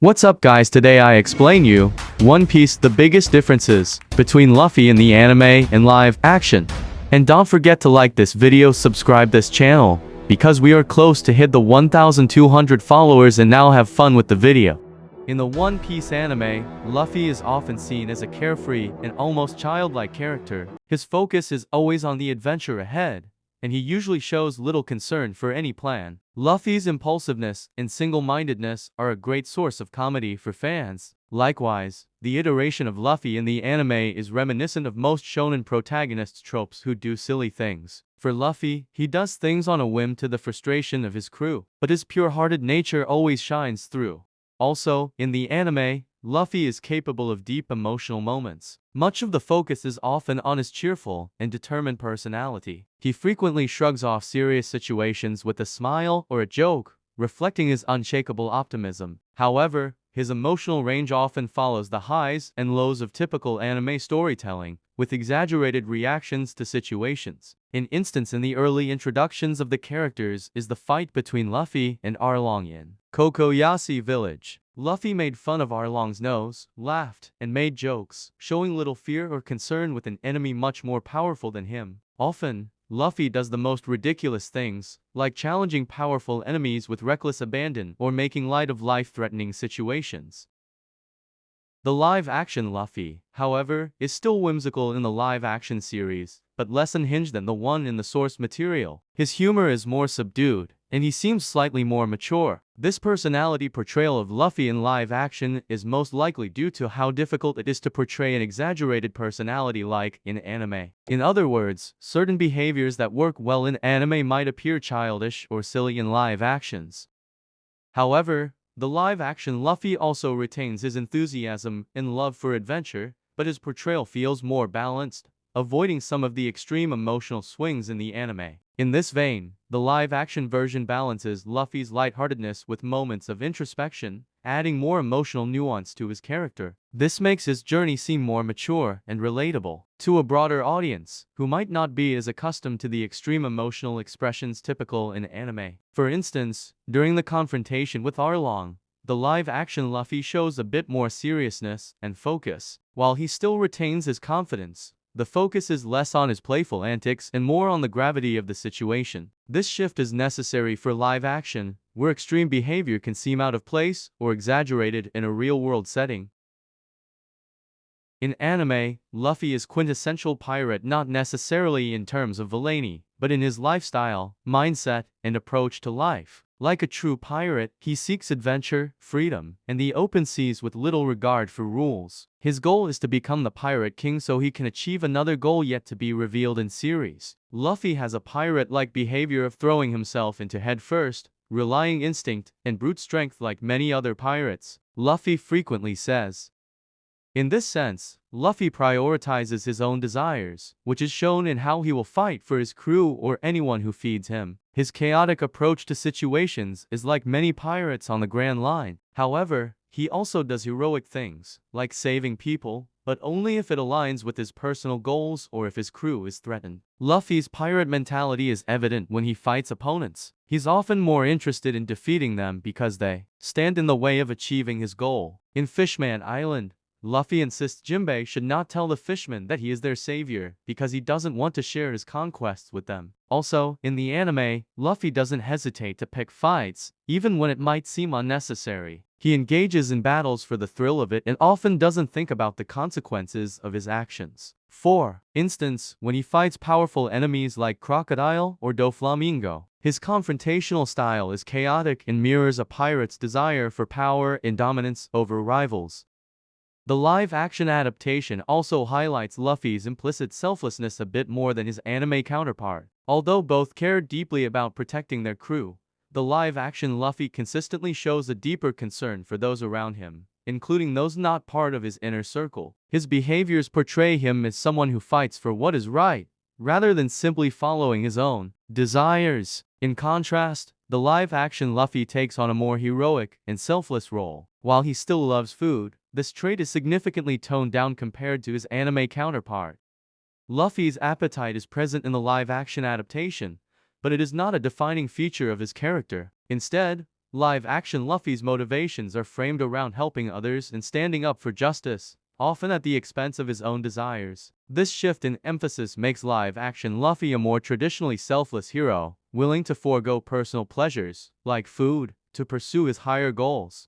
What's up guys, today I explain you One Piece, the biggest differences between Luffy in the anime and live action. And don't forget to like this video, subscribe this channel, because we are close to hit the 1,200 followers, and now have fun with the video. In the One Piece anime, Luffy is often seen as a carefree and almost childlike character. His focus is always on the adventure ahead, and he usually shows little concern for any plan. Luffy's impulsiveness and single-mindedness are a great source of comedy for fans. Likewise, the iteration of Luffy in the anime is reminiscent of most shonen protagonists' tropes who do silly things. For Luffy, he does things on a whim to the frustration of his crew, but his pure-hearted nature always shines through. Also, in the anime, Luffy is capable of deep emotional moments. Much of the focus is often on his cheerful and determined personality. He frequently shrugs off serious situations with a smile or a joke, reflecting his unshakable optimism. However, his emotional range often follows the highs and lows of typical anime storytelling, with exaggerated reactions to situations. An instance in the early introductions of the characters is the fight between Luffy and Arlong in Kokoyashi Village. Luffy made fun of Arlong's nose, laughed, and made jokes, showing little fear or concern with an enemy much more powerful than him. Often, Luffy does the most ridiculous things, like challenging powerful enemies with reckless abandon or making light of life-threatening situations. The live-action Luffy, however, is still whimsical in the live-action series, but less unhinged than the one in the source material. His humor is more subdued, and he seems slightly more mature. This personality portrayal of Luffy in live action is most likely due to how difficult it is to portray an exaggerated personality like in anime. In other words, certain behaviors that work well in anime might appear childish or silly in live actions. However, the live-action Luffy also retains his enthusiasm and love for adventure, but his portrayal feels more balanced, avoiding some of the extreme emotional swings in the anime. In this vein, the live-action version balances Luffy's lightheartedness with moments of introspection, adding more emotional nuance to his character. This makes his journey seem more mature and relatable to a broader audience, who might not be as accustomed to the extreme emotional expressions typical in anime. For instance, during the confrontation with Arlong, the live-action Luffy shows a bit more seriousness and focus. While he still retains his confidence, the focus is less on his playful antics and more on the gravity of the situation. This shift is necessary for live action, where extreme behavior can seem out of place or exaggerated in a real-world setting. In anime, Luffy is quintessential pirate, not necessarily in terms of villainy, but in his lifestyle, mindset, and approach to life. Like a true pirate, he seeks adventure, freedom, and the open seas with little regard for rules. His goal is to become the Pirate King so he can achieve another goal yet to be revealed in series. Luffy has a pirate-like behavior of throwing himself into head-first, relying instinct and brute strength like many other pirates, Luffy frequently says. In this sense, Luffy prioritizes his own desires, which is shown in how he will fight for his crew or anyone who feeds him. His chaotic approach to situations is like many pirates on the Grand Line. However, he also does heroic things, like saving people, but only if it aligns with his personal goals or if his crew is threatened. Luffy's pirate mentality is evident when he fights opponents. He's often more interested in defeating them because they stand in the way of achieving his goal. In Fishman Island, Luffy insists Jinbei should not tell the fishmen that he is their savior, because he doesn't want to share his conquests with them. Also, in the anime, Luffy doesn't hesitate to pick fights, even when it might seem unnecessary. He engages in battles for the thrill of it and often doesn't think about the consequences of his actions. For instance, when he fights powerful enemies like Crocodile or Doflamingo, his confrontational style is chaotic and mirrors a pirate's desire for power and dominance over rivals. The live-action adaptation also highlights Luffy's implicit selflessness a bit more than his anime counterpart. Although both care deeply about protecting their crew, the live-action Luffy consistently shows a deeper concern for those around him, including those not part of his inner circle. His behaviors portray him as someone who fights for what is right, rather than simply following his own desires. In contrast, the live-action Luffy takes on a more heroic and selfless role. While he still loves food, this trait is significantly toned down compared to his anime counterpart. Luffy's appetite is present in the live-action adaptation, but it is not a defining feature of his character. Instead, Live-action Luffy's motivations are framed around helping others and standing up for justice, often at the expense of his own desires. This shift in emphasis makes live-action Luffy a more traditionally selfless hero, willing to forego personal pleasures, like food, to pursue his higher goals.